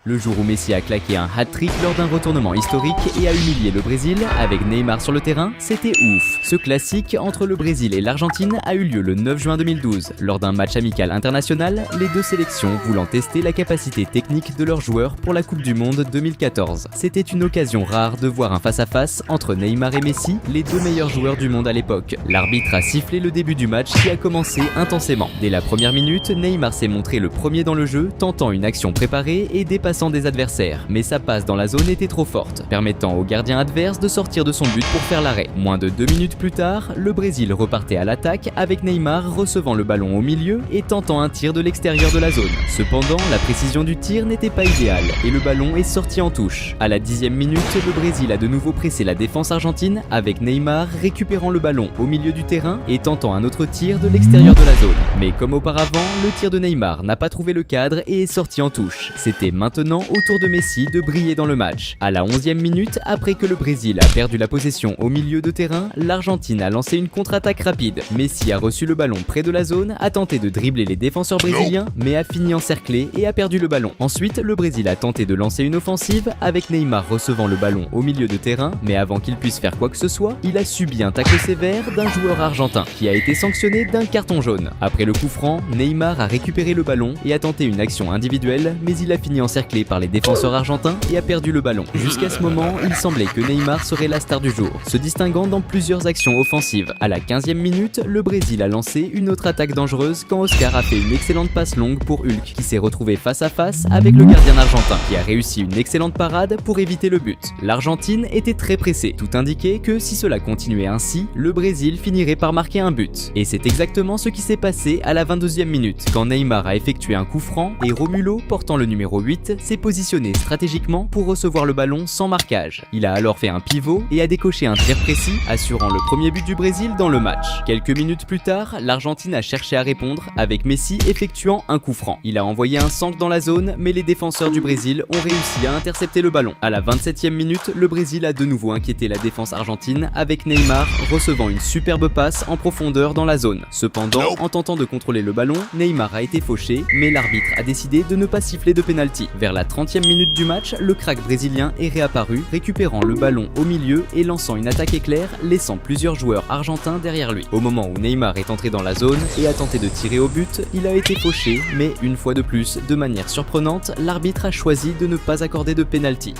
Le jour où Messi a claqué un hat-trick lors d'un retournement historique et a humilié le Brésil avec Neymar sur le terrain, c'était ouf. Ce classique entre le Brésil et l'Argentine a eu lieu le 9 juin 2012, lors d'un match amical international, les deux sélections voulant tester la capacité technique de leurs joueurs pour la Coupe du Monde 2014. C'était une occasion rare de voir un face-à-face entre Neymar et Messi, les deux meilleurs joueurs du monde à l'époque. L'arbitre a sifflé le début du match qui a commencé intensément. Dès la première minute, Neymar s'est montré le premier dans le jeu, tentant une action préparée et dépassant des adversaires, mais sa passe dans la zone était trop forte, permettant au gardien adverse de sortir de son but pour faire l'arrêt. Moins de 2 minutes plus tard, le Brésil repartait à l'attaque avec Neymar recevant le ballon au milieu et tentant un tir de l'extérieur de la zone. Cependant, la précision du tir n'était pas idéale et le ballon est sorti en touche. À la 10e minute, le Brésil a de nouveau pressé la défense argentine avec Neymar récupérant le ballon au milieu du terrain et tentant un autre tir de l'extérieur de la zone. Mais comme auparavant, le tir de Neymar n'a pas trouvé le cadre et est sorti en touche. C'était maintenant au tour de Messi de briller dans le match. À la 11e minute, après que le Brésil a perdu la possession au milieu de terrain, l'Argentine a lancé une contre-attaque rapide. Messi a reçu le ballon près de la zone, a tenté de dribbler les défenseurs brésiliens, mais a fini encerclé et a perdu le ballon. Ensuite, le Brésil a tenté de lancer une offensive avec Neymar recevant le ballon au milieu de terrain, mais avant qu'il puisse faire quoi que ce soit, il a subi un tacle sévère d'un joueur argentin qui a été sanctionné d'un carton jaune. Après le coup franc, Neymar a récupéré le ballon et a tenté une action individuelle, mais il a fini encerclé par les défenseurs argentins et a perdu le ballon. Jusqu'à ce moment, il semblait que Neymar serait la star du jour, se distinguant dans plusieurs actions offensives. À la 15e minute, le Brésil a lancé une autre attaque dangereuse quand Oscar a fait une excellente passe longue pour Hulk, qui s'est retrouvé face à face avec le gardien argentin, qui a réussi une excellente parade pour éviter le but. L'Argentine était très pressée, tout indiquait que si cela continuait ainsi, le Brésil finirait par marquer un but. Et c'est exactement ce qui s'est passé à la 22e minute, quand Neymar a effectué un coup franc et Romulo, portant le numéro 8, s'est positionné stratégiquement pour recevoir le ballon sans marquage. Il a alors fait un pivot et a décoché un tir précis, assurant le premier but du Brésil dans le match. Quelques minutes plus tard, l'Argentine a cherché à répondre avec Messi effectuant un coup franc. Il a envoyé un centre dans la zone, mais les défenseurs du Brésil ont réussi à intercepter le ballon. À la 27e minute, le Brésil a de nouveau inquiété la défense argentine avec Neymar recevant une superbe passe en profondeur dans la zone. Cependant, en tentant de contrôler le ballon, Neymar a été fauché, mais l'arbitre a décidé de ne pas siffler de pénalty. Vers la 30e minute du match, le crack brésilien est réapparu, récupérant le ballon au milieu et lançant une attaque éclair, laissant plusieurs joueurs argentins derrière lui. Au moment où Neymar est entré dans la zone et a tenté de tirer au but, il a été fauché, mais une fois de plus, de manière surprenante, l'arbitre a choisi de ne pas accorder de pénalty.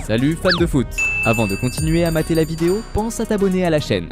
Salut fans de foot! Avant de continuer à mater la vidéo, pense à t'abonner à la chaîne.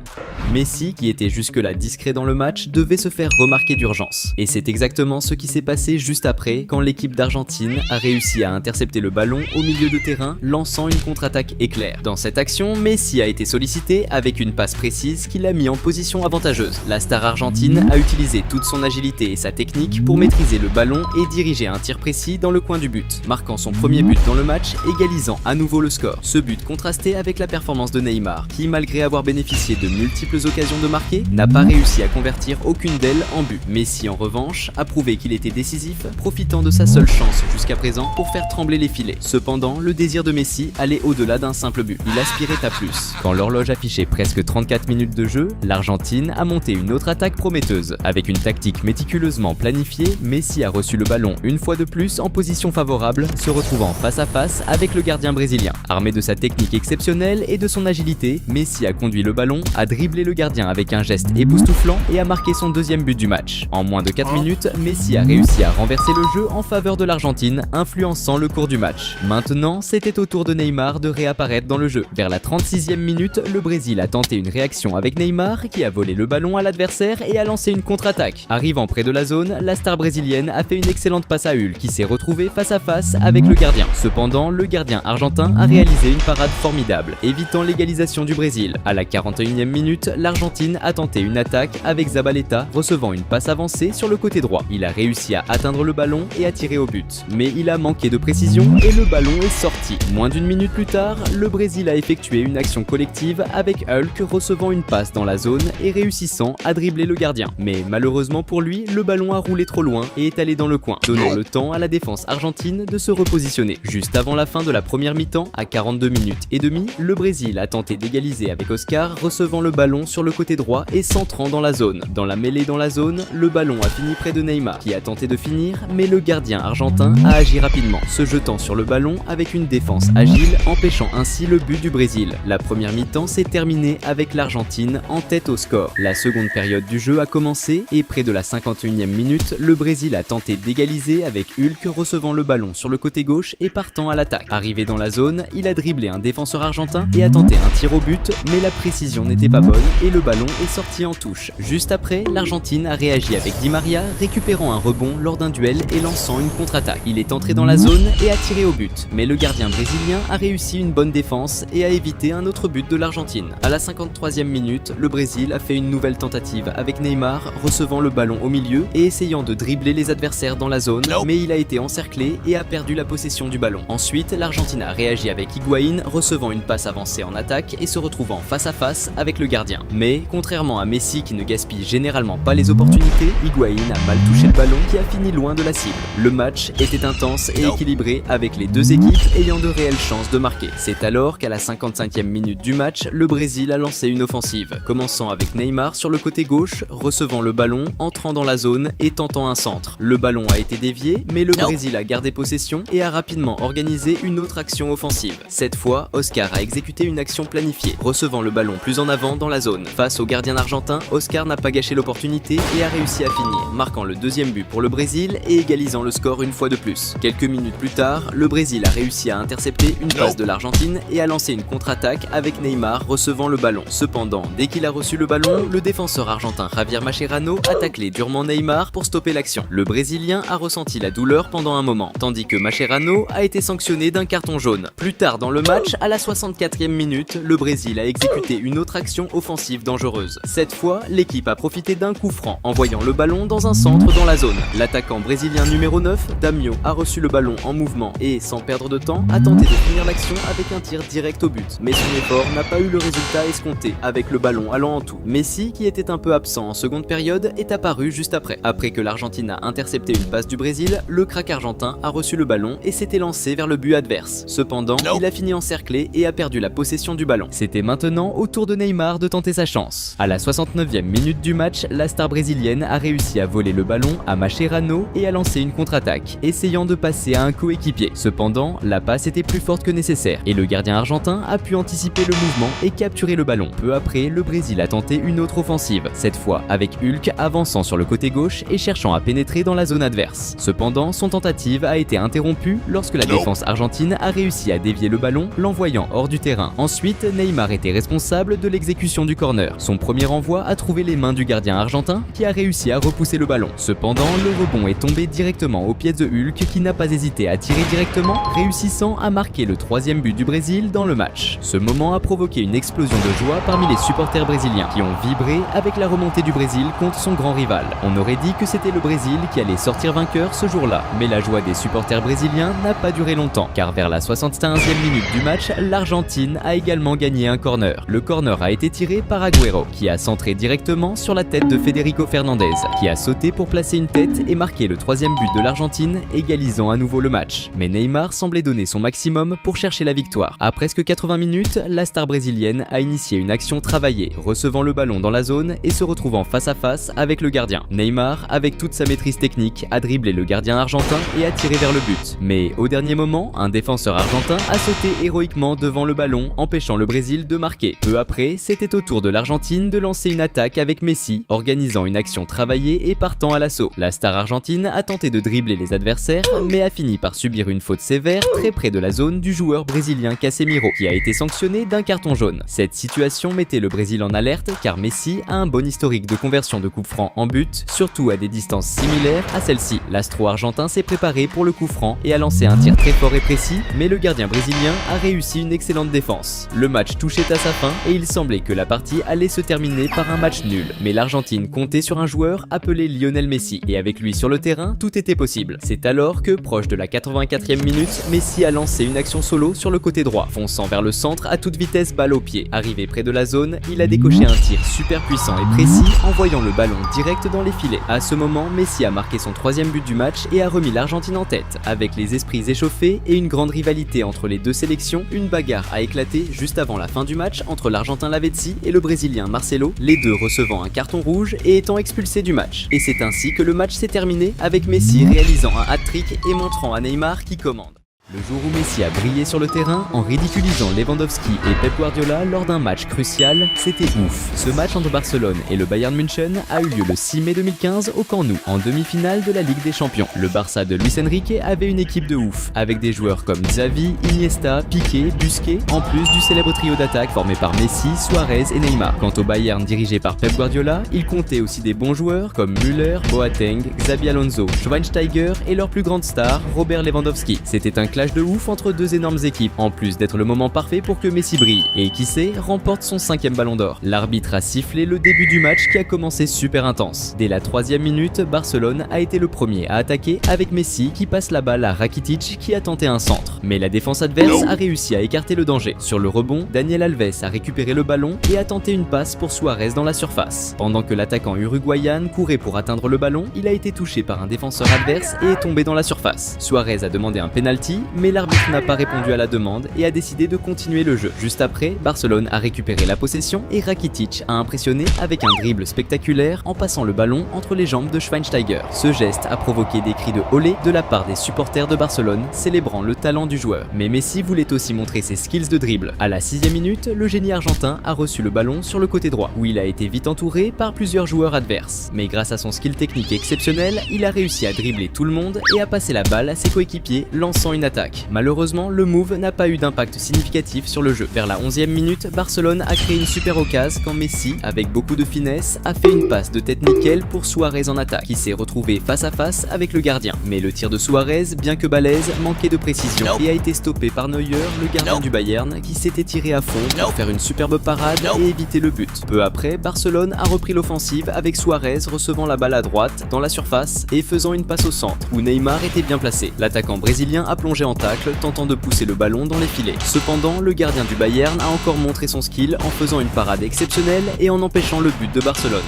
Messi, qui était jusque-là discret dans le match, devait se faire remarquer d'urgence. Et c'est exactement ce qui s'est passé juste après, quand l'équipe d'Argentine a réussi à intercepter le ballon au milieu de terrain, lançant une contre-attaque éclair. Dans cette action, Messi a été sollicité avec une passe précise qui l'a mis en position avantageuse. La star argentine a utilisé toute son agilité et sa technique pour maîtriser le ballon et diriger un tir précis dans le coin du but, marquant son premier but dans le match, égalisant à nouveau le score. Ce but contrastait avec la performance de Neymar, qui, malgré avoir bénéficié de multiples occasions de marquer, n'a pas réussi à convertir aucune d'elles en but. Messi, en revanche, a prouvé qu'il était décisif, profitant de sa seule chance jusqu'à présent pour faire trembler les filets. Cependant, le désir de Messi allait au-delà d'un simple but. Il aspirait à plus. Quand l'horloge affichait presque 34 minutes de jeu, l'Argentine a monté une autre attaque prometteuse. Avec une tactique méticuleusement planifiée, Messi a reçu le ballon une fois de plus en position favorable, se retrouvant face à face avec le gardien brésilien. Armé de sa technique exceptionnelle et de son agilité, Messi a conduit le ballon, a dribblé le gardien avec un geste époustouflant et a marqué son deuxième but du match. En moins de 4 minutes, Messi a réussi à renverser le jeu en faveur de l'Argentine, influençant le cours du match. Maintenant, c'était au tour de Neymar de réapparaître dans le jeu. Vers la 36e minute, le Brésil a tenté une réaction avec Neymar qui a volé le ballon à l'adversaire et a lancé une contre-attaque. Arrivant près de la zone, la star brésilienne a fait une excellente passe à Hulk qui s'est retrouvé face à face avec le gardien. Cependant, le gardien argentin a réalisé une parade formidable, évitant l'égalisation du Brésil. À la 41e minute, l'Argentine a tenté une attaque avec Zabaleta recevant une passe avancée sur le côté droit. Il a réussi à atteindre le ballon et à tirer au but, mais il a manqué de précision et le ballon est sorti. Moins d'une minute plus tard, le Brésil a effectué une action collective avec Hulk recevant une passe dans la zone et réussissant à dribbler le gardien. Mais malheureusement pour lui, le ballon a roulé trop loin et est allé dans le coin, donnant le temps à la défense argentine de se repositionner. Juste avant la fin de la première minute, mi-temps, à 42 minutes et demie, le Brésil a tenté d'égaliser avec Oscar, recevant le ballon sur le côté droit et centrant dans la zone. Dans la mêlée dans la zone, le ballon a fini près de Neymar, qui a tenté de finir, mais le gardien argentin a agi rapidement, se jetant sur le ballon avec une défense agile, empêchant ainsi le but du Brésil. La première mi-temps s'est terminée avec l'Argentine en tête au score. La seconde période du jeu a commencé et près de la 51e minute, le Brésil a tenté d'égaliser avec Hulk recevant le ballon sur le côté gauche et partant à l'attaque. Arrivé dans la zone, il a dribblé un défenseur argentin et a tenté un tir au but, mais la précision n'était pas bonne et le ballon est sorti en touche. Juste après, l'Argentine a réagi avec Di Maria, récupérant un rebond lors d'un duel et lançant une contre-attaque. Il est entré dans la zone et a tiré au but, mais le gardien brésilien a réussi une bonne défense et a évité un autre but de l'Argentine. À la 53e minute, le Brésil a fait une nouvelle tentative avec Neymar, recevant le ballon au milieu et essayant de dribbler les adversaires dans la zone, mais il a été encerclé et a perdu la possession du ballon. Ensuite, l'Argentine a réagi avec Higuaín, recevant une passe avancée en attaque et se retrouvant face à face avec le gardien. Mais, contrairement à Messi qui ne gaspille généralement pas les opportunités, Higuaín a mal touché le ballon qui a fini loin de la cible. Le match était intense et équilibré avec les deux équipes ayant de réelles chances de marquer. C'est alors qu'à la 55e minute du match, le Brésil a lancé une offensive, commençant avec Neymar sur le côté gauche, recevant le ballon, entrant dans la zone et tentant un centre. Le ballon a été dévié, mais le Brésil a gardé possession et a rapidement organisé une autre action offensive. Cette fois, Oscar a exécuté une action planifiée, recevant le ballon plus en avant dans la zone. Face au gardien argentin, Oscar n'a pas gâché l'opportunité et a réussi à finir, marquant le deuxième but pour le Brésil et égalisant le score une fois de plus. Quelques minutes plus tard, le Brésil a réussi à intercepter une passe de l'Argentine et a lancé une contre-attaque avec Neymar recevant le ballon. Cependant, dès qu'il a reçu le ballon, le défenseur argentin Javier Mascherano a taclé durement Neymar pour stopper l'action. Le Brésilien a ressenti la douleur pendant un moment, tandis que Mascherano a été sanctionné d'un carton jaune. Plus tard dans le match, à la 64e minute, le Brésil a exécuté une autre action offensive dangereuse. Cette fois, l'équipe a profité d'un coup franc, envoyant le ballon dans un centre dans la zone. L'attaquant brésilien numéro 9, Damio, a reçu le ballon en mouvement et, sans perdre de temps, a tenté de finir l'action avec un tir direct au but. Mais son effort n'a pas eu le résultat escompté, avec le ballon allant en tout. Messi, qui était un peu absent en seconde période, est apparu juste après. Après que l'Argentine a intercepté une passe du Brésil, le crack argentin a reçu le ballon et s'était lancé vers le but adverse. Cependant, il a fini encerclé et a perdu la possession du ballon. C'était maintenant au tour de Neymar de tenter sa chance. À la 69e minute du match, la star brésilienne a réussi à voler le ballon à Mascherano et a lancé une contre-attaque, essayant de passer à un coéquipier. Cependant, la passe était plus forte que nécessaire et le gardien argentin a pu anticiper le mouvement et capturer le ballon. Peu après, le Brésil a tenté une autre offensive, cette fois avec Hulk avançant sur le côté gauche et cherchant à pénétrer dans la zone adverse. Cependant, son tentative a été interrompue lorsque la défense argentine a réussi à dévier le ballon, l'envoyant hors du terrain. Ensuite, Neymar était responsable de l'exécution du corner. Son premier envoi a trouvé les mains du gardien argentin qui a réussi à repousser le ballon. Cependant, le rebond est tombé directement aux pieds de Hulk qui n'a pas hésité à tirer directement, réussissant à marquer le troisième but du Brésil dans le match. Ce moment a provoqué une explosion de joie parmi les supporters brésiliens qui ont vibré avec la remontée du Brésil contre son grand rival. On aurait dit que c'était le Brésil qui allait sortir vainqueur ce jour-là, mais la joie des supporters brésiliens n'a pas duré longtemps, car vers la 75e minute du match, l'Argentine a également gagné un corner. Le corner a été tiré par Agüero, qui a centré directement sur la tête de Federico Fernandez, qui a sauté pour placer une tête et marquer le troisième but de l'Argentine, égalisant à nouveau le match. Mais Neymar semblait donner son maximum pour chercher la victoire. À presque 80 minutes, la star brésilienne a initié une action travaillée, recevant le ballon dans la zone et se retrouvant face à face avec le gardien. Neymar, avec toute sa maîtrise technique, a dribblé le gardien argentin et a tiré vers le but. Mais au dernier moment, un défenseur argentin a sauté héroïquement devant le ballon, empêchant le Brésil de marquer. Peu après, c'était au tour de l'Argentine de lancer une attaque avec Messi, organisant une action travaillée et partant à l'assaut. La star argentine a tenté de dribbler les adversaires, mais a fini par subir une faute sévère très près de la zone du joueur brésilien Casemiro, qui a été sanctionné d'un carton jaune. Cette situation mettait le Brésil en alerte car Messi a un bon historique de conversion de coups francs en but, surtout à des distances similaires à celle-ci. L'astro argentin s'est préparé pour le coup franc et a lancé un tir très fort et précis, mais le gardien brésilien a réussi une excellente défense. Le match touchait à sa fin et il semblait que la partie allait se terminer par un match nul. Mais l'Argentine comptait sur un joueur appelé Lionel Messi et avec lui sur le terrain, tout était possible. C'est alors que, proche de la 84e minute, Messi a lancé une action solo sur le côté droit, fonçant vers le centre à toute vitesse, balle au pied. Arrivé près de la zone, il a décoché un tir super puissant et précis, envoyant le ballon direct dans les filets. À ce moment, Messi a marqué son troisième but du match et a remis l'Argentine en tête, avec les esprits échauffés et une grande rivalité rivalité entre les deux sélections, une bagarre a éclaté juste avant la fin du match entre l'Argentin Lavezzi et le Brésilien Marcelo, les deux recevant un carton rouge et étant expulsés du match. Et c'est ainsi que le match s'est terminé avec Messi réalisant un hat-trick et montrant à Neymar qui commande. Le jour où Messi a brillé sur le terrain en ridiculisant Lewandowski et Pep Guardiola lors d'un match crucial, c'était ouf. Ce match entre Barcelone et le Bayern München a eu lieu le 6 mai 2015 au Camp Nou, en demi-finale de la Ligue des Champions. Le Barça de Luis Enrique avait une équipe de ouf, avec des joueurs comme Xavi, Iniesta, Piqué, Busquets, en plus du célèbre trio d'attaque formé par Messi, Suarez et Neymar. Quant au Bayern dirigé par Pep Guardiola, il comptait aussi des bons joueurs comme Müller, Boateng, Xabi Alonso, Schweinsteiger et leur plus grande star, Robert Lewandowski. C'était un clash de ouf entre deux énormes équipes, en plus d'être le moment parfait pour que Messi brille, et qui sait, remporte son 5e ballon d'or. L'arbitre a sifflé le début du match qui a commencé super intense. Dès la 3e minute, Barcelone a été le premier à attaquer avec Messi qui passe la balle à Rakitic qui a tenté un centre. Mais la défense adverse a réussi à écarter le danger. Sur le rebond, Daniel Alves a récupéré le ballon et a tenté une passe pour Suarez dans la surface. Pendant que l'attaquant uruguayan courait pour atteindre le ballon, il a été touché par un défenseur adverse et est tombé dans la surface. Suarez a demandé un penalty, mais l'arbitre n'a pas répondu à la demande et a décidé de continuer le jeu. Juste après, Barcelone a récupéré la possession et Rakitic a impressionné avec un dribble spectaculaire en passant le ballon entre les jambes de Schweinsteiger. Ce geste a provoqué des cris de olé de la part des supporters de Barcelone, célébrant le talent du joueur. Mais Messi voulait aussi montrer ses skills de dribble. À la 6e minute, le génie argentin a reçu le ballon sur le côté droit, où il a été vite entouré par plusieurs joueurs adverses. Mais grâce à son skill technique exceptionnel, il a réussi à dribbler tout le monde et à passer la balle à ses coéquipiers, lançant une attaque. Malheureusement, le move n'a pas eu d'impact significatif sur le jeu. Vers la 11e minute, Barcelone a créé une super occasion quand Messi, avec beaucoup de finesse, a fait une passe de tête nickel pour Suarez en attaque, qui s'est retrouvé face à face avec le gardien. Mais le tir de Suarez, bien que balèze, manquait de précision et a été stoppé par Neuer, le gardien du Bayern, qui s'était tiré à fond pour faire une superbe parade et éviter le but. Peu après, Barcelone a repris l'offensive avec Suarez recevant la balle à droite dans la surface et faisant une passe au centre, où Neymar était bien placé. L'attaquant brésilien a plongé en tacle, tentant de pousser le ballon dans les filets. Cependant, le gardien du Bayern a encore montré son skill en faisant une parade exceptionnelle et en empêchant le but de Barcelone.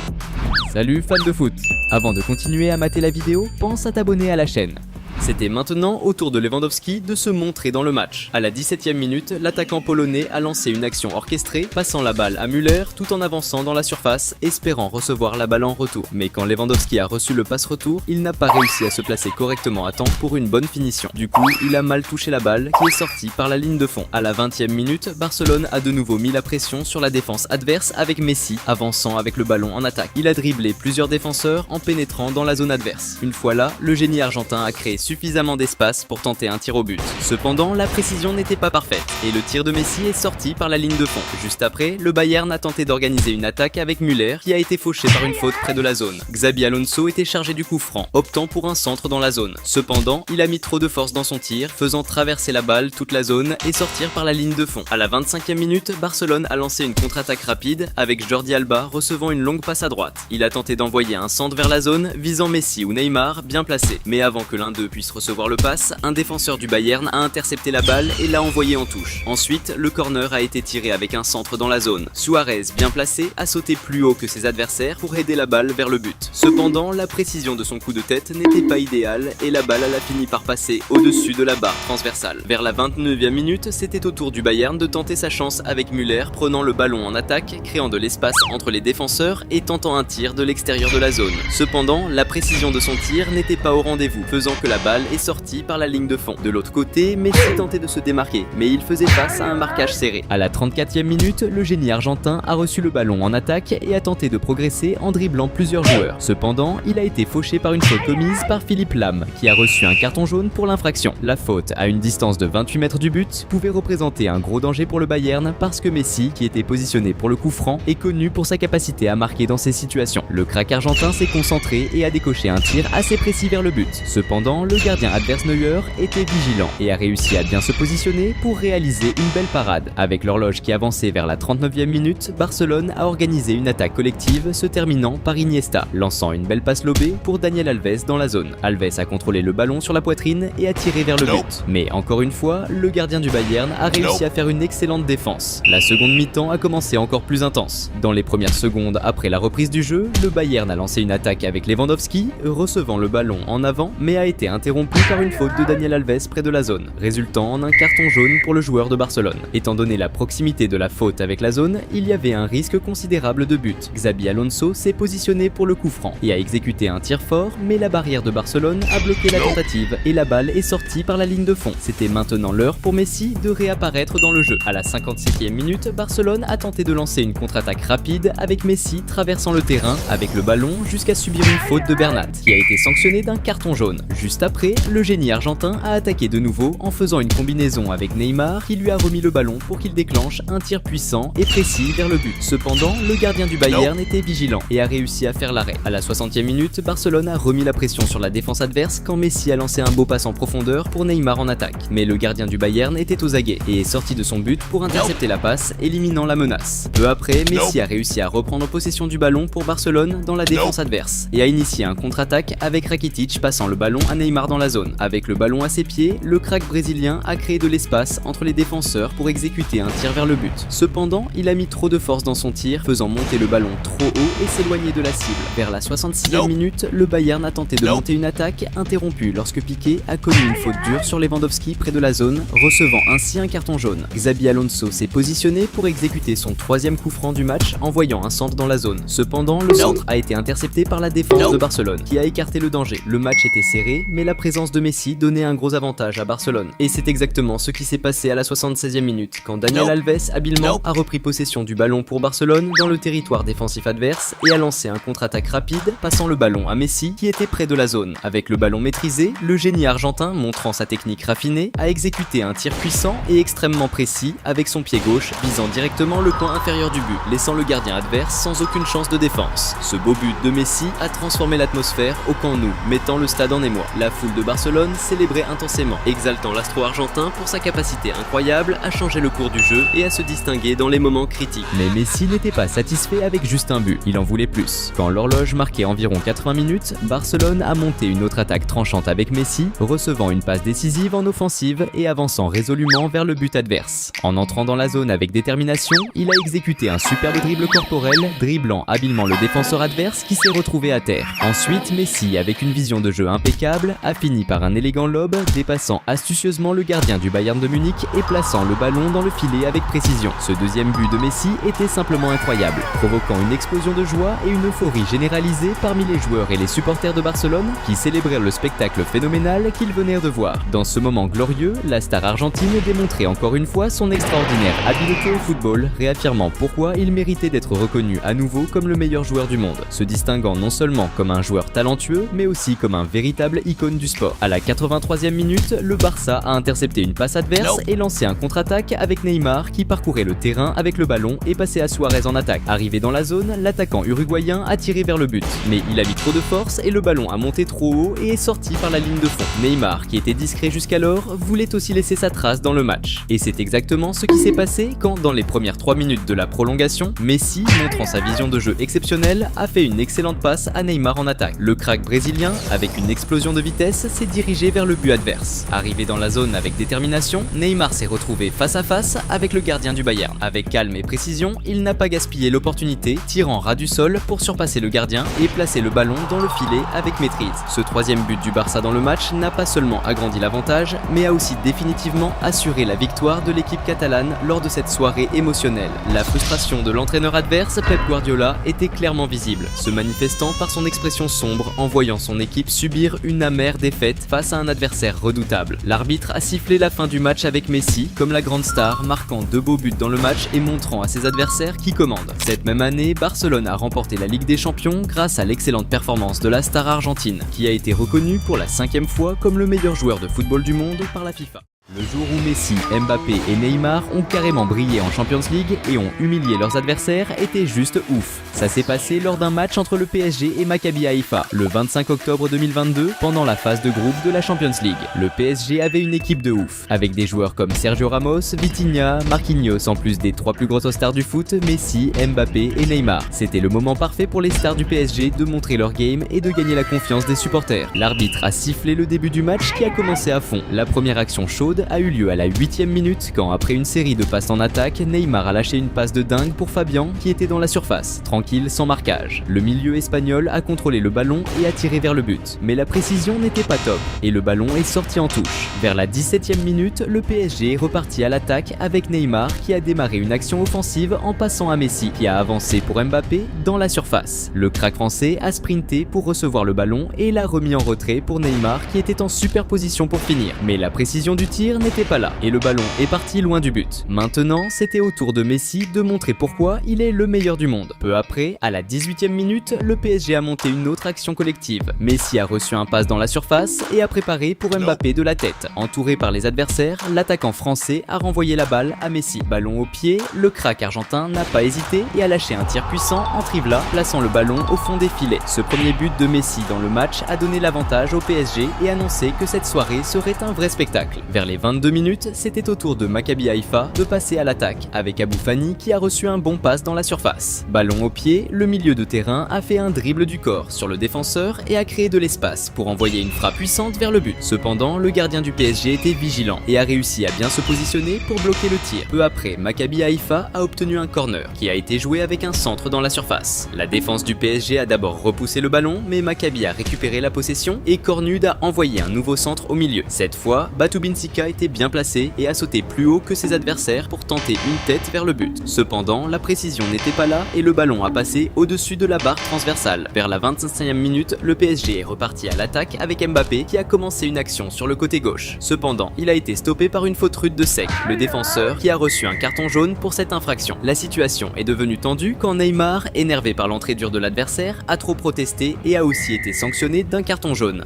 Salut fans de foot! Avant de continuer à mater la vidéo, pense à t'abonner à la chaîne. C'était maintenant au tour de Lewandowski de se montrer dans le match. À la 17e minute, l'attaquant polonais a lancé une action orchestrée, passant la balle à Müller tout en avançant dans la surface, espérant recevoir la balle en retour. Mais quand Lewandowski a reçu le passe-retour, il n'a pas réussi à se placer correctement à temps pour une bonne finition. Du coup, il a mal touché la balle qui est sortie par la ligne de fond. À la 20e minute, Barcelone a de nouveau mis la pression sur la défense adverse avec Messi avançant avec le ballon en attaque. Il a dribblé plusieurs défenseurs en pénétrant dans la zone adverse. Une fois là, le génie argentin a créé suffisamment d'espace pour tenter un tir au but. Cependant, la précision n'était pas parfaite et le tir de Messi est sorti par la ligne de fond. Juste après, le Bayern a tenté d'organiser une attaque avec Müller qui a été fauché par une faute près de la zone. Xabi Alonso était chargé du coup franc, optant pour un centre dans la zone. Cependant, il a mis trop de force dans son tir, faisant traverser la balle toute la zone et sortir par la ligne de fond. À la 25e minute, Barcelone a lancé une contre-attaque rapide avec Jordi Alba recevant une longue passe à droite. Il a tenté d'envoyer un centre vers la zone visant Messi ou Neymar bien placé. Mais avant que l'un d'eux puisse recevoir le passe, un défenseur du Bayern a intercepté la balle et l'a envoyé en touche. Ensuite, le corner a été tiré avec un centre dans la zone. Suarez, bien placé, a sauté plus haut que ses adversaires pour aider la balle vers le but. Cependant, la précision de son coup de tête n'était pas idéale et la balle a fini par passer au-dessus de la barre transversale. Vers la 29e minute, c'était au tour du Bayern de tenter sa chance avec Müller prenant le ballon en attaque, créant de l'espace entre les défenseurs et tentant un tir de l'extérieur de la zone. Cependant, la précision de son tir n'était pas au rendez-vous, faisant que la balle est sorti par la ligne de fond. De l'autre côté, Messi tentait de se démarquer, mais il faisait face à un marquage serré. À la 34e minute, le génie argentin a reçu le ballon en attaque et a tenté de progresser en dribblant plusieurs joueurs. Cependant, il a été fauché par une faute commise par Philippe Lahm, qui a reçu un carton jaune pour l'infraction. La faute, à une distance de 28 mètres du but, pouvait représenter un gros danger pour le Bayern parce que Messi, qui était positionné pour le coup franc, est connu pour sa capacité à marquer dans ces situations. Le crack argentin s'est concentré et a décoché un tir assez précis vers le but. Cependant, le gardien adverse Neuer était vigilant et a réussi à bien se positionner pour réaliser une belle parade. Avec l'horloge qui avançait vers la 39e minute, Barcelone a organisé une attaque collective se terminant par Iniesta, lançant une belle passe lobée pour Daniel Alves dans la zone. Alves a contrôlé le ballon sur la poitrine et a tiré vers le but. Mais encore une fois, le gardien du Bayern a réussi à faire une excellente défense. La seconde mi-temps a commencé encore plus intense. Dans les premières secondes après la reprise du jeu, le Bayern a lancé une attaque avec Lewandowski, recevant le ballon en avant mais a été intercepté interrompu par une faute de Daniel Alves près de la zone, résultant en un carton jaune pour le joueur de Barcelone. Étant donné la proximité de la faute avec la zone, il y avait un risque considérable de but. Xabi Alonso s'est positionné pour le coup franc et a exécuté un tir fort, mais la barrière de Barcelone a bloqué la tentative et la balle est sortie par la ligne de fond. C'était maintenant l'heure pour Messi de réapparaître dans le jeu. À la 57e minute, Barcelone a tenté de lancer une contre-attaque rapide avec Messi traversant le terrain avec le ballon jusqu'à subir une faute de Bernat qui a été sanctionnée d'un carton jaune. Juste après, le génie argentin a attaqué de nouveau en faisant une combinaison avec Neymar qui lui a remis le ballon pour qu'il déclenche un tir puissant et précis vers le but. Cependant, le gardien du Bayern était vigilant et a réussi à faire l'arrêt. À la 60e minute, Barcelone a remis la pression sur la défense adverse quand Messi a lancé un beau passe en profondeur pour Neymar en attaque. Mais le gardien du Bayern était aux aguets et est sorti de son but pour intercepter la passe, éliminant la menace. Peu après, Messi a réussi à reprendre possession du ballon pour Barcelone dans la défense adverse et a initié un contre-attaque avec Rakitic passant le ballon à Neymar dans la zone. Avec le ballon à ses pieds, le crack brésilien a créé de l'espace entre les défenseurs pour exécuter un tir vers le but. Cependant, il a mis trop de force dans son tir, faisant monter le ballon trop haut et s'éloigner de la cible. Vers la 66e minute, le Bayern a tenté de monter une attaque interrompue lorsque Piqué a commis une faute dure sur Lewandowski près de la zone, recevant ainsi un carton jaune. Xabi Alonso s'est positionné pour exécuter son troisième coup franc du match, envoyant un centre dans la zone. Cependant, le centre a été intercepté par la défense de Barcelone, qui a écarté le danger. Le match était serré, mais la présence de Messi donnait un gros avantage à Barcelone. Et c'est exactement ce qui s'est passé à la 76e minute, quand Daniel Alves habilement a repris possession du ballon pour Barcelone dans le territoire défensif adverse et a lancé un contre-attaque rapide, passant le ballon à Messi qui était près de la zone. Avec le ballon maîtrisé, le génie argentin, montrant sa technique raffinée, a exécuté un tir puissant et extrêmement précis avec son pied gauche, visant directement le coin inférieur du but, laissant le gardien adverse sans aucune chance de défense. Ce beau but de Messi a transformé l'atmosphère au Camp Nou, mettant le stade en émoi. La foule de Barcelone célébrait intensément, exaltant l'astro argentin pour sa capacité incroyable à changer le cours du jeu et à se distinguer dans les moments critiques. Mais Messi n'était pas satisfait avec juste un but, il en voulait plus. Quand l'horloge marquait environ 80 minutes, Barcelone a monté une autre attaque tranchante avec Messi, recevant une passe décisive en offensive et avançant résolument vers le but adverse. En entrant dans la zone avec détermination, il a exécuté un superbe dribble corporel, dribblant habilement le défenseur adverse qui s'est retrouvé à terre. Ensuite, Messi, avec une vision de jeu impeccable, a fini par un élégant lob, dépassant astucieusement le gardien du Bayern de Munich et plaçant le ballon dans le filet avec précision. Ce deuxième but de Messi était simplement incroyable, provoquant une explosion de joie et une euphorie généralisée parmi les joueurs et les supporters de Barcelone qui célébrèrent le spectacle phénoménal qu'ils venaient de voir. Dans ce moment glorieux, la star argentine démontrait encore une fois son extraordinaire habileté au football, réaffirmant pourquoi il méritait d'être reconnu à nouveau comme le meilleur joueur du monde, se distinguant non seulement comme un joueur talentueux, mais aussi comme un véritable icône du sport. À la 83e minute, le Barça a intercepté une passe adverse et lancé un contre-attaque avec Neymar qui parcourait le terrain avec le ballon et passait à Suarez en attaque. Arrivé dans la zone, l'attaquant uruguayen a tiré vers le but, mais il a mis trop de force et le ballon a monté trop haut et est sorti par la ligne de fond. Neymar, qui était discret jusqu'alors, voulait aussi laisser sa trace dans le match. Et c'est exactement ce qui s'est passé quand, dans les premières 3 minutes de la prolongation, Messi, montrant sa vision de jeu exceptionnelle, a fait une excellente passe à Neymar en attaque. Le crack brésilien, avec une explosion de vitesse, s'est dirigé vers le but adverse. Arrivé dans la zone avec détermination, Neymar s'est retrouvé face à face avec le gardien du Bayern. Avec calme et précision, il n'a pas gaspillé l'opportunité, tirant ras du sol pour surpasser le gardien et placer le ballon dans le filet avec maîtrise. Ce troisième but du Barça dans le match n'a pas seulement agrandi l'avantage, mais a aussi définitivement assuré la victoire de l'équipe catalane lors de cette soirée émotionnelle. La frustration de l'entraîneur adverse, Pep Guardiola, était clairement visible, se manifestant par son expression sombre en voyant son équipe subir une amère défaite face à un adversaire redoutable. L'arbitre a sifflé la fin du match avec Messi comme la grande star, marquant 2 beaux buts dans le match et montrant à ses adversaires qui commande. Cette même année, Barcelone a remporté la Ligue des Champions grâce à l'excellente performance de la star argentine, qui a été reconnue pour la 5e fois comme le meilleur joueur de football du monde par la FIFA. Le jour où Messi, Mbappé et Neymar ont carrément brillé en Champions League et ont humilié leurs adversaires était juste ouf. Ça s'est passé lors d'un match entre le PSG et Maccabi Haïfa, le 25 octobre 2022, pendant la phase de groupe de la Champions League. Le PSG avait une équipe de ouf, avec des joueurs comme Sergio Ramos, Vitinha, Marquinhos, en plus des 3 plus grosses stars du foot, Messi, Mbappé et Neymar. C'était le moment parfait pour les stars du PSG de montrer leur game et de gagner la confiance des supporters. L'arbitre a sifflé le début du match qui a commencé à fond. La première action chaude chaude a eu lieu à la 8e minute quand, après une série de passes en attaque, Neymar a lâché une passe de dingue pour Fabian qui était dans la surface, tranquille sans marquage. Le milieu espagnol a contrôlé le ballon et a tiré vers le but, mais la précision n'était pas top et le ballon est sorti en touche. Vers la 17e minute, le PSG est reparti à l'attaque avec Neymar qui a démarré une action offensive en passant à Messi qui a avancé pour Mbappé dans la surface. Le crack français a sprinté pour recevoir le ballon et l'a remis en retrait pour Neymar qui était en super position pour finir. Mais la précision du tir n'était pas là et le ballon est parti loin du but. Maintenant, c'était au tour de Messi de montrer pourquoi il est le meilleur du monde. Peu après, à la 18e minute, le PSG a monté une autre action collective. Messi a reçu un passe dans la surface et a préparé pour Mbappé de la tête. Entouré par les adversaires, l'attaquant français a renvoyé la balle à Messi. Ballon au pied, le crack argentin n'a pas hésité et a lâché un tir puissant en trivela, plaçant le ballon au fond des filets. Ce premier but de Messi dans le match a donné l'avantage au PSG et annoncé que cette soirée serait un vrai spectacle. Vers les 22 minutes, c'était au tour de Maccabi Haïfa de passer à l'attaque, avec Abou Fani qui a reçu un bon passe dans la surface. Ballon au pied, le milieu de terrain a fait un dribble du corps sur le défenseur et a créé de l'espace pour envoyer une frappe puissante vers le but. Cependant, le gardien du PSG était vigilant et a réussi à bien se positionner pour bloquer le tir. Peu après, Maccabi Haïfa a obtenu un corner qui a été joué avec un centre dans la surface. La défense du PSG a d'abord repoussé le ballon, mais Maccabi a récupéré la possession et Cornud a envoyé un nouveau centre au milieu. Cette fois, Batou Binsika était bien placé et a sauté plus haut que ses adversaires pour tenter une tête vers le but. Cependant, la précision n'était pas là et le ballon a passé au-dessus de la barre transversale. Vers la 25e minute, le PSG est reparti à l'attaque avec Mbappé qui a commencé une action sur le côté gauche. Cependant, il a été stoppé par une faute rude de Sek, le défenseur qui a reçu un carton jaune pour cette infraction. La situation est devenue tendue quand Neymar, énervé par l'entrée dure de l'adversaire, a trop protesté et a aussi été sanctionné d'un carton jaune.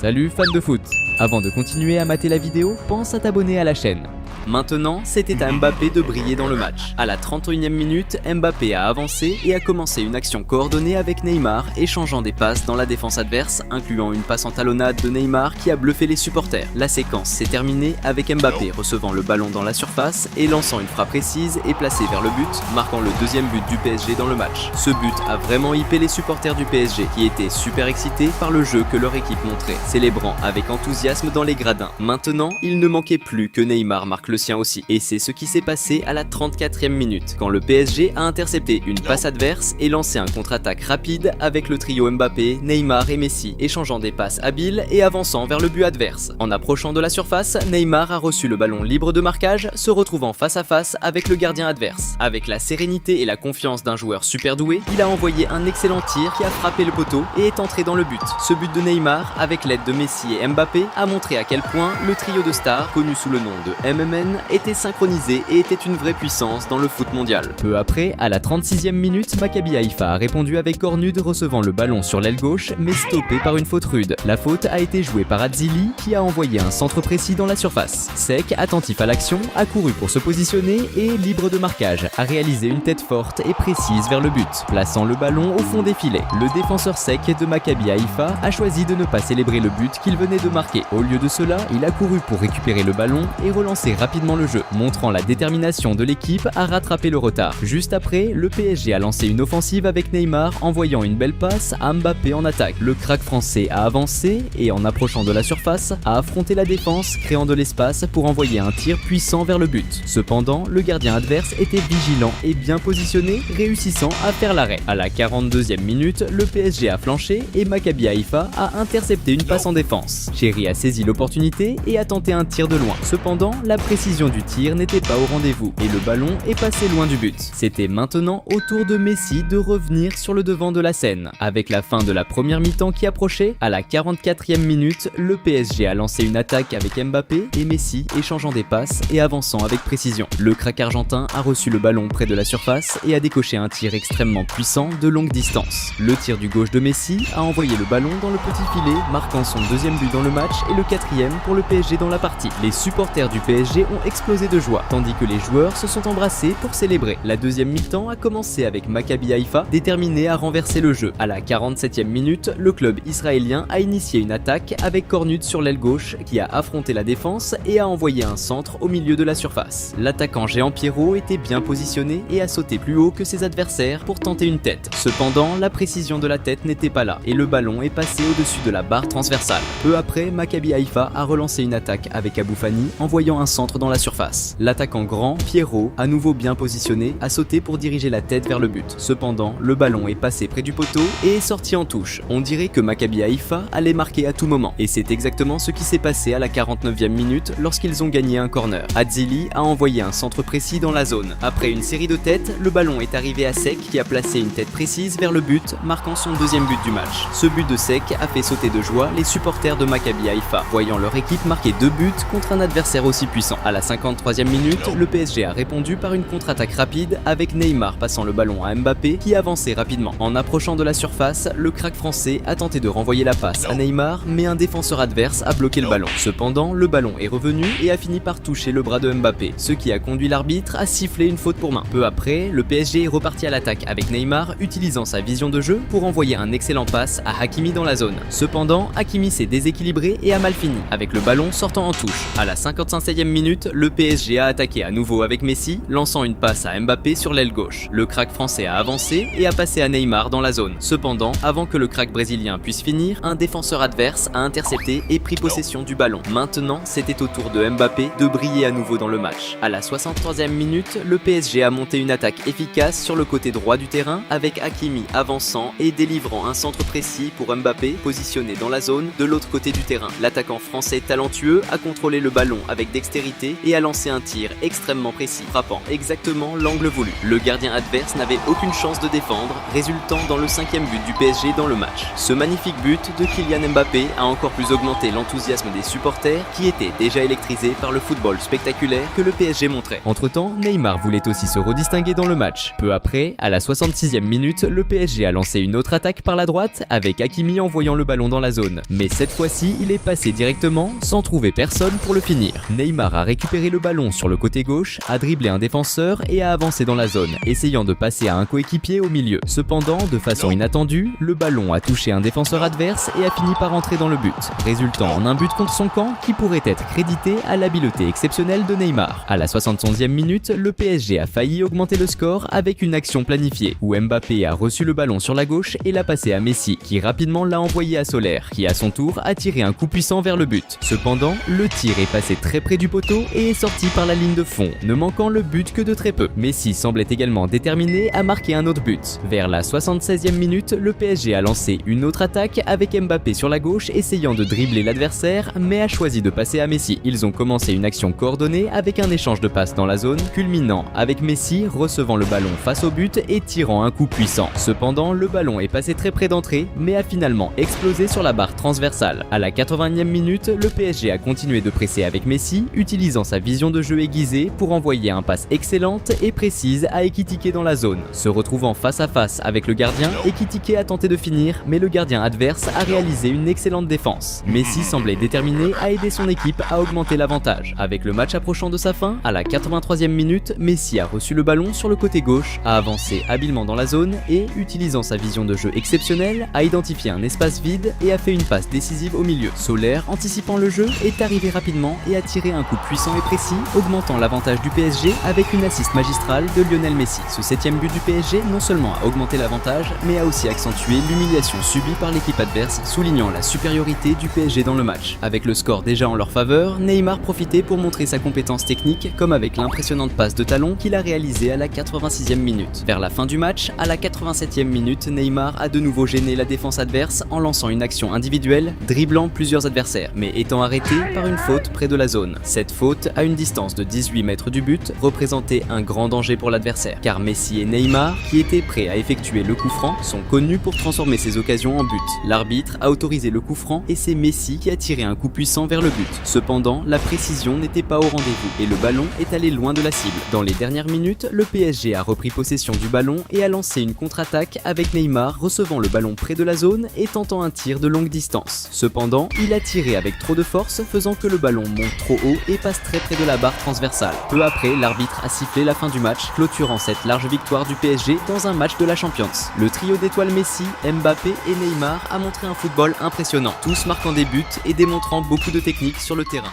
Salut fans de foot! Avant de continuer à mater la vidéo, pense à t'abonner à la chaîne. Maintenant, c'était à Mbappé de briller dans le match. À la 31e minute, Mbappé a avancé et a commencé une action coordonnée avec Neymar, échangeant des passes dans la défense adverse, incluant une passe en talonnade de Neymar qui a bluffé les supporters. La séquence s'est terminée avec Mbappé recevant le ballon dans la surface et lançant une frappe précise et placée vers le but, marquant le deuxième but du PSG dans le match. Ce but a vraiment hypé les supporters du PSG qui étaient super excités par le jeu que leur équipe montrait, célébrant avec enthousiasme dans les gradins. Maintenant, il ne manquait plus que Neymar marque le sien aussi. Et c'est ce qui s'est passé à la 34e minute, quand le PSG a intercepté une passe adverse et lancé un contre-attaque rapide avec le trio Mbappé, Neymar et Messi, échangeant des passes habiles et avançant vers le but adverse. En approchant de la surface, Neymar a reçu le ballon libre de marquage, se retrouvant face à face avec le gardien adverse. Avec la sérénité et la confiance d'un joueur super doué, il a envoyé un excellent tir qui a frappé le poteau et est entré dans le but. Ce but de Neymar, avec l'aide de Messi et Mbappé, a montré à quel point le trio de stars, connu sous le nom de MMN, était synchronisé et était une vraie puissance dans le foot mondial. Peu après, à la 36e minute, Maccabi Haïfa a répondu avec Cornud recevant le ballon sur l'aile gauche mais stoppé par une faute rude. La faute a été jouée par Atzili qui a envoyé un centre précis dans la surface. Sek, attentif à l'action, a couru pour se positionner et, libre de marquage, a réalisé une tête forte et précise vers le but, plaçant le ballon au fond des filets. Le défenseur Sek de Maccabi Haïfa a choisi de ne pas célébrer le but qu'il venait de marquer. Au lieu de cela, il a couru pour récupérer le ballon et relancer rapidement le jeu, montrant la détermination de l'équipe à rattraper le retard. Juste après, le PSG a lancé une offensive avec Neymar, envoyant une belle passe à Mbappé en attaque. Le crack français a avancé et, en approchant de la surface, a affronté la défense, créant de l'espace pour envoyer un tir puissant vers le but. Cependant, le gardien adverse était vigilant et bien positionné, réussissant à faire l'arrêt. À la 42e minute, le PSG a flanché et Maccabi Haïfa a intercepté une passe en défense. Cherry a saisi l'opportunité et a tenté un tir de loin. Cependant, la précision du tir n'était pas au rendez-vous et le ballon est passé loin du but. C'était maintenant au tour de Messi de revenir sur le devant de la scène. Avec la fin de la première mi-temps qui approchait, à la 44e minute, le PSG a lancé une attaque avec Mbappé et Messi échangeant des passes et avançant avec précision. Le crack argentin a reçu le ballon près de la surface et a décoché un tir extrêmement puissant de longue distance. Le tir du gauche de Messi a envoyé le ballon dans le petit filet, marquant son deuxième but dans le match et le quatrième pour le PSG dans la partie. Les supporters du PSG ont explosé de joie, tandis que les joueurs se sont embrassés pour célébrer. La deuxième mi-temps a commencé avec Maccabi Haïfa, déterminé à renverser le jeu. À la 47e minute, le club israélien a initié une attaque avec Cornud sur l'aile gauche qui a affronté la défense et a envoyé un centre au milieu de la surface. L'attaquant géant Pierrot était bien positionné et a sauté plus haut que ses adversaires pour tenter une tête. Cependant, la précision de la tête n'était pas là et le ballon est passé au-dessus de la barre transversale. Peu après, Maccabi Haïfa a relancé une attaque avec Abou Fani, envoyant un centre dans la surface. L'attaquant grand, Pierrot, à nouveau bien positionné, a sauté pour diriger la tête vers le but. Cependant, le ballon est passé près du poteau et est sorti en touche. On dirait que Maccabi Haïfa allait marquer à tout moment. Et c'est exactement ce qui s'est passé à la 49e minute lorsqu'ils ont gagné un corner. Adzili a envoyé un centre précis dans la zone. Après une série de têtes, le ballon est arrivé à Sek qui a placé une tête précise vers le but, marquant son deuxième but du match. Ce but de Sek a fait sauter de joie les supporters de Maccabi Haïfa, voyant leur équipe marquer 2 buts contre un adversaire aussi puissant. À la 53e minute, le PSG a répondu par une contre-attaque rapide avec Neymar passant le ballon à Mbappé qui avançait rapidement. En approchant de la surface, le crack français a tenté de renvoyer la passe à Neymar, mais un défenseur adverse a bloqué le ballon. Cependant, le ballon est revenu et a fini par toucher le bras de Mbappé, ce qui a conduit l'arbitre à siffler une faute pour main. Peu après, le PSG est reparti à l'attaque avec Neymar utilisant sa vision de jeu pour envoyer un excellent passe à Hakimi dans la zone. Cependant, Hakimi s'est déséquilibré et a mal fini, avec le ballon sortant en touche. À la 55e minute, le PSG a attaqué à nouveau avec Messi, lançant une passe à Mbappé sur l'aile gauche. Le crack français a avancé et a passé à Neymar dans la zone. Cependant, avant que le crack brésilien puisse finir, un défenseur adverse a intercepté et pris possession du ballon. Maintenant, c'était au tour de Mbappé de briller à nouveau dans le match. À la 63e minute, le PSG a monté une attaque efficace sur le côté droit du terrain avec Hakimi avançant et délivrant un centre précis pour Mbappé positionné dans la zone de l'autre côté du terrain. L'attaquant français talentueux a contrôlé le ballon avec dextérité et a lancé un tir extrêmement précis, frappant exactement l'angle voulu. Le gardien adverse n'avait aucune chance de défendre, résultant dans le 5e but du PSG dans le match. Ce magnifique but de Kylian Mbappé a encore plus augmenté l'enthousiasme des supporters qui étaient déjà électrisés par le football spectaculaire que le PSG montrait. Entre-temps, Neymar voulait aussi se redistinguer dans le match. Peu après, à la 66e minute, le PSG a lancé une autre attaque par la droite avec Hakimi envoyant le ballon dans la zone. Mais cette fois-ci, il est passé directement sans trouver personne pour le finir. Neymar a récupéré le ballon sur le côté gauche, a dribblé un défenseur et a avancé dans la zone, essayant de passer à un coéquipier au milieu. Cependant, de façon inattendue, le ballon a touché un défenseur adverse et a fini par entrer dans le but, résultant en un but contre son camp qui pourrait être crédité à l'habileté exceptionnelle de Neymar. À la 71e minute, le PSG a failli augmenter le score avec une action planifiée, où Mbappé a reçu le ballon sur la gauche et l'a passé à Messi, qui rapidement l'a envoyé à Soler, qui à son tour a tiré un coup puissant vers le but. Cependant, le tir est passé très près du poteau et est sorti par la ligne de fond, ne manquant le but que de très peu. Messi semblait également déterminé à marquer un autre but. Vers la 76e minute, le PSG a lancé une autre attaque avec Mbappé sur la gauche essayant de dribbler l'adversaire, mais a choisi de passer à Messi. Ils ont commencé une action coordonnée avec un échange de passes dans la zone, culminant avec Messi recevant le ballon face au but et tirant un coup puissant. Cependant, le ballon est passé très près d'entrée, mais a finalement explosé sur la barre transversale. À la 80e minute, le PSG a continué de presser avec Messi, utilisant sa vision de jeu aiguisée pour envoyer un passe excellente et précise à Ekitike dans la zone. Se retrouvant face à face avec le gardien, Ekitike a tenté de finir, mais le gardien adverse a réalisé une excellente défense. Messi semblait déterminé à aider son équipe à augmenter l'avantage. Avec le match approchant de sa fin, à la 83e minute, Messi a reçu le ballon sur le côté gauche, a avancé habilement dans la zone et, utilisant sa vision de jeu exceptionnelle, a identifié un espace vide et a fait une passe décisive au milieu. Soler, anticipant le jeu, est arrivé rapidement et a tiré un coup puissant et précis, augmentant l'avantage du PSG avec une assist magistrale de Lionel Messi. Ce 7e but du PSG non seulement a augmenté l'avantage, mais a aussi accentué l'humiliation subie par l'équipe adverse, soulignant la supériorité du PSG dans le match. Avec le score déjà en leur faveur, Neymar profitait pour montrer sa compétence technique, comme avec l'impressionnante passe de talon qu'il a réalisée à la 86e minute. Vers la fin du match, à la 87e minute, Neymar a de nouveau gêné la défense adverse en lançant une action individuelle, dribblant plusieurs adversaires, mais étant arrêté par une faute près de la zone. Cette faute, à une distance de 18 mètres du but, représentait un grand danger pour l'adversaire, car Messi et Neymar, qui étaient prêts à effectuer le coup franc, sont connus pour transformer ces occasions en but. L'arbitre a autorisé le coup franc et c'est Messi qui a tiré un coup puissant vers le but. Cependant, la précision n'était pas au rendez-vous et le ballon est allé loin de la cible. Dans les dernières minutes, le PSG a repris possession du ballon et a lancé une contre-attaque avec Neymar recevant le ballon près de la zone et tentant un tir de longue distance. Cependant, il a tiré avec trop de force, faisant que le ballon monte trop haut et passe très près de la barre transversale. Peu après, l'arbitre a sifflé la fin du match, clôturant cette large victoire du PSG dans un match de la Champions. Le trio d'étoiles Messi, Mbappé et Neymar a montré un football impressionnant, tous marquant des buts et démontrant beaucoup de technique sur le terrain.